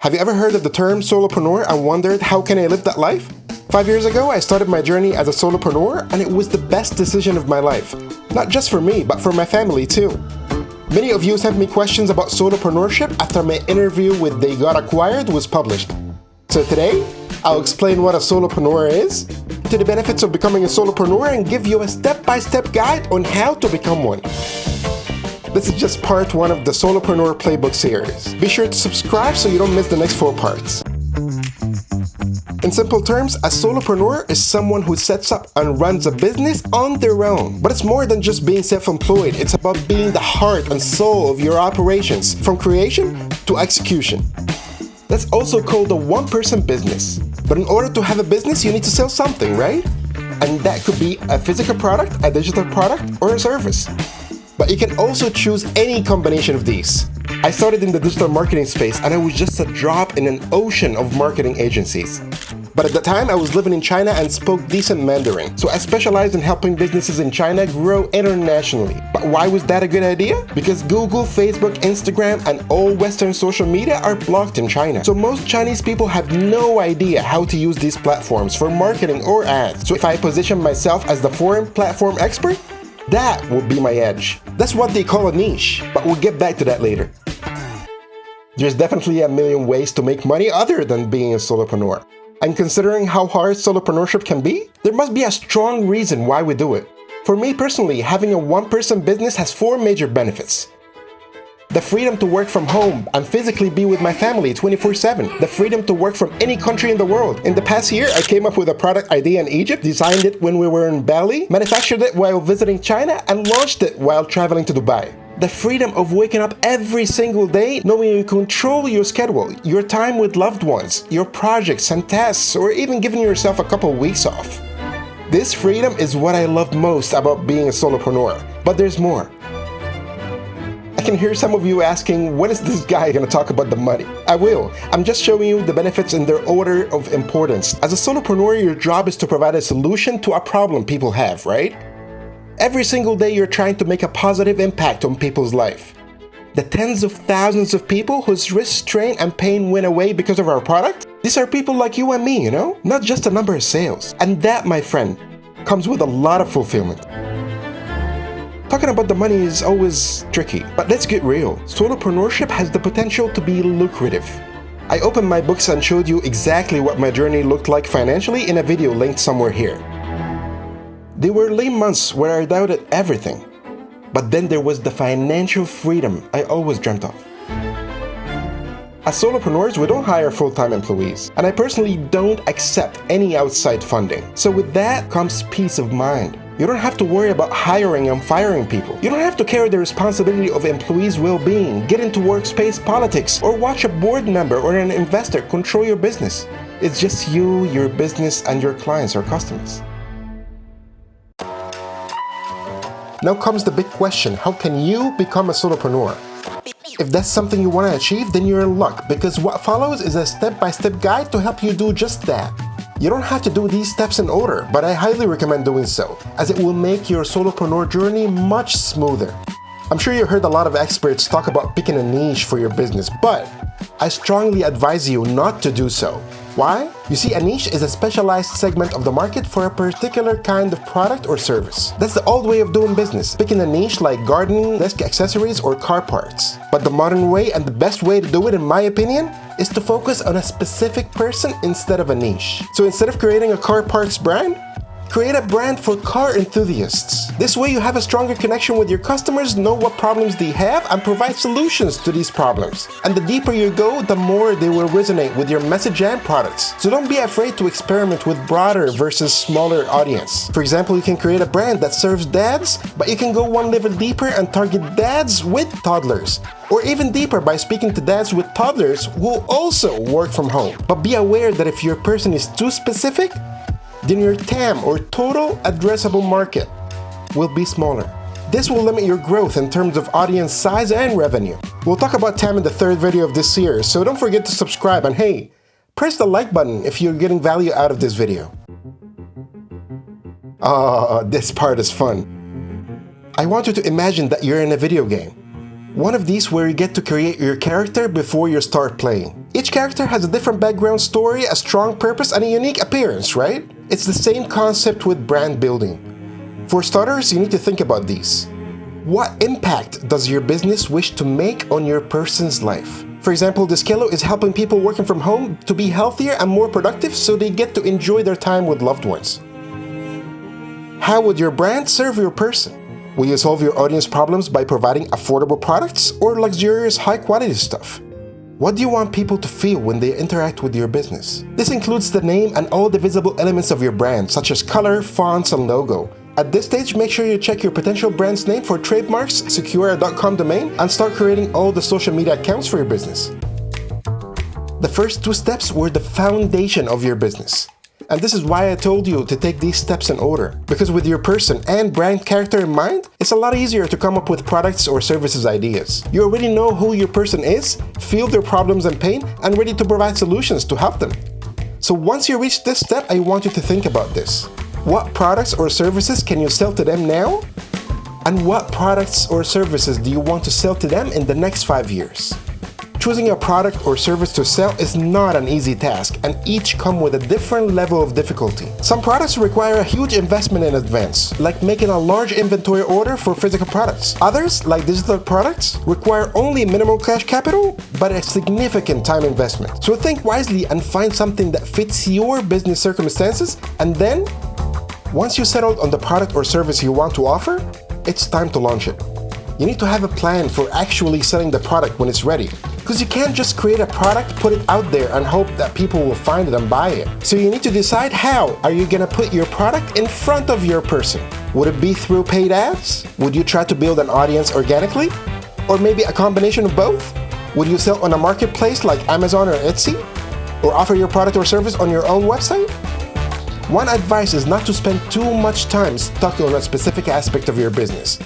Have you ever heard of the term solopreneur and wondered how can I live that life? 5 years ago, I started my journey as a solopreneur and it was the best decision of my life. Not just for me, but for my family too. Many of you sent me questions about solopreneurship after my interview with They Got Acquired was published. So today, I'll explain what a solopreneur is, to the benefits of becoming a solopreneur, and give you a step-by-step guide on how to become one. This is just part 1 of the Solopreneur Playbook series. Be sure to subscribe so you don't miss the next 4 parts. In simple terms, a solopreneur is someone who sets up and runs a business on their own. But it's more than just being self-employed. It's about being the heart and soul of your operations, from creation to execution. That's also called a one-person business. But in order to have a business, you need to sell something, right? And that could be a physical product, a digital product, or a service. But you can also choose any combination of these. I started in the digital marketing space and I was just a drop in an ocean of marketing agencies. But at the time, I was living in China and spoke decent Mandarin, so I specialized in helping businesses in China grow internationally. But why was that a good idea? Because Google, Facebook, Instagram, and all Western social media are blocked in China. So most Chinese people have no idea how to use these platforms for marketing or ads. So if I position myself as the foreign platform expert, that will be my edge. That's what they call a niche, but we'll get back to that later. There's definitely a million ways to make money other than being a solopreneur. And considering how hard solopreneurship can be, there must be a strong reason why we do it. For me personally, having a one-person business has 4 major benefits. The freedom to work from home and physically be with my family 24/7. The freedom to work from any country in the world. In the past year, I came up with a product idea in Egypt, designed it when we were in Bali, manufactured it while visiting China, and launched it while traveling to Dubai. The freedom of waking up every single day knowing you control your schedule, your time with loved ones, your projects and tasks, or even giving yourself a couple weeks off. This freedom is what I love most about being a solopreneur. But there's more. I can hear some of you asking, when is this guy going to talk about the money? I will. I'm just showing you the benefits in their order of importance. As a solopreneur, your job is to provide a solution to a problem people have, right? Every single day, you're trying to make a positive impact on people's life. The tens of thousands of people whose risk, strain, and pain went away because of our product, these are people like you and me, not just a number of sales. And that, my friend, comes with a lot of fulfillment. Talking about the money is always tricky, but let's get real. Solopreneurship has the potential to be lucrative. I opened my books and showed you exactly what my journey looked like financially in a video linked somewhere here. There were lean months where I doubted everything, but then there was the financial freedom I always dreamt of. As solopreneurs, we don't hire full-time employees, and I personally don't accept any outside funding. So with that comes peace of mind. You don't have to worry about hiring and firing people. You don't have to carry the responsibility of employees' well-being, get into workspace politics, or watch a board member or an investor control your business. It's just you, your business, and your clients or customers. Now comes the big question, how can you become a solopreneur? If that's something you want to achieve, then you're in luck, because what follows is a step-by-step guide to help you do just that. You don't have to do these steps in order, but I highly recommend doing so, as it will make your solopreneur journey much smoother. I'm sure you heard a lot of experts talk about picking a niche for your business, but I strongly advise you not to do so. Why? You see, a niche is a specialized segment of the market for a particular kind of product or service. That's the old way of doing business, picking a niche like gardening, desk accessories, or car parts. But the modern way and the best way to do it, in my opinion, is to focus on a specific person instead of a niche. So instead of creating a car parts brand, create a brand for car enthusiasts. This way you have a stronger connection with your customers, know what problems they have, and provide solutions to these problems. And the deeper you go, the more they will resonate with your message and products. So don't be afraid to experiment with broader versus smaller audience. For example, you can create a brand that serves dads, but you can go one level deeper and target dads with toddlers. Or even deeper by speaking to dads with toddlers who also work from home. But be aware that if your person is too specific, then your TAM, or total addressable market, will be smaller. This will limit your growth in terms of audience size and revenue. We'll talk about TAM in the 3rd video of this series, so don't forget to subscribe, and hey, press the like button if you're getting value out of this video. This part is fun. I want you to imagine that you're in a video game. One of these where you get to create your character before you start playing. Each character has a different background story, a strong purpose, and a unique appearance, right? It's the same concept with brand building. For starters, you need to think about these. What impact does your business wish to make on your person's life? For example, Diskello is helping people working from home to be healthier and more productive so they get to enjoy their time with loved ones. How would your brand serve your person? Will you solve your audience problems by providing affordable products or luxurious high-quality stuff? What do you want people to feel when they interact with your business? This includes the name and all the visible elements of your brand, such as color, fonts, and logo. At this stage, make sure you check your potential brand's name for trademarks, secure a .com domain, and start creating all the social media accounts for your business. The first 2 steps were the foundation of your business. And this is why I told you to take these steps in order. Because with your person and brand character in mind, it's a lot easier to come up with products or services ideas. You already know who your person is, feel their problems and pain, and ready to provide solutions to help them. So once you reach this step, I want you to think about this. What products or services can you sell to them now? And what products or services do you want to sell to them in the next 5 years? Choosing a product or service to sell is not an easy task, and each come with a different level of difficulty. Some products require a huge investment in advance, like making a large inventory order for physical products. Others, like digital products, require only minimal cash capital, but a significant time investment. So think wisely and find something that fits your business circumstances, and then, once you settled on the product or service you want to offer, it's time to launch it. You need to have a plan for actually selling the product when it's ready. Because you can't just create a product, put it out there, and hope that people will find it and buy it. So you need to decide how are you gonna put your product in front of your person. Would it be through paid ads? Would you try to build an audience organically? Or maybe a combination of both? Would you sell on a marketplace like Amazon or Etsy? Or offer your product or service on your own website? One advice is not to spend too much time stuck on a specific aspect of your business.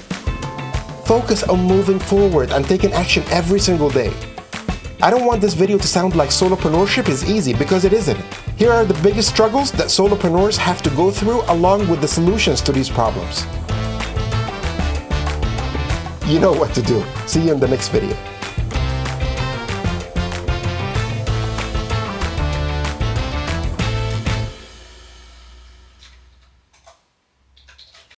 Focus on moving forward and taking action every single day. I don't want this video to sound like solopreneurship is easy, because it isn't. Here are the biggest struggles that solopreneurs have to go through, along with the solutions to these problems. You know what to do. See you in the next video.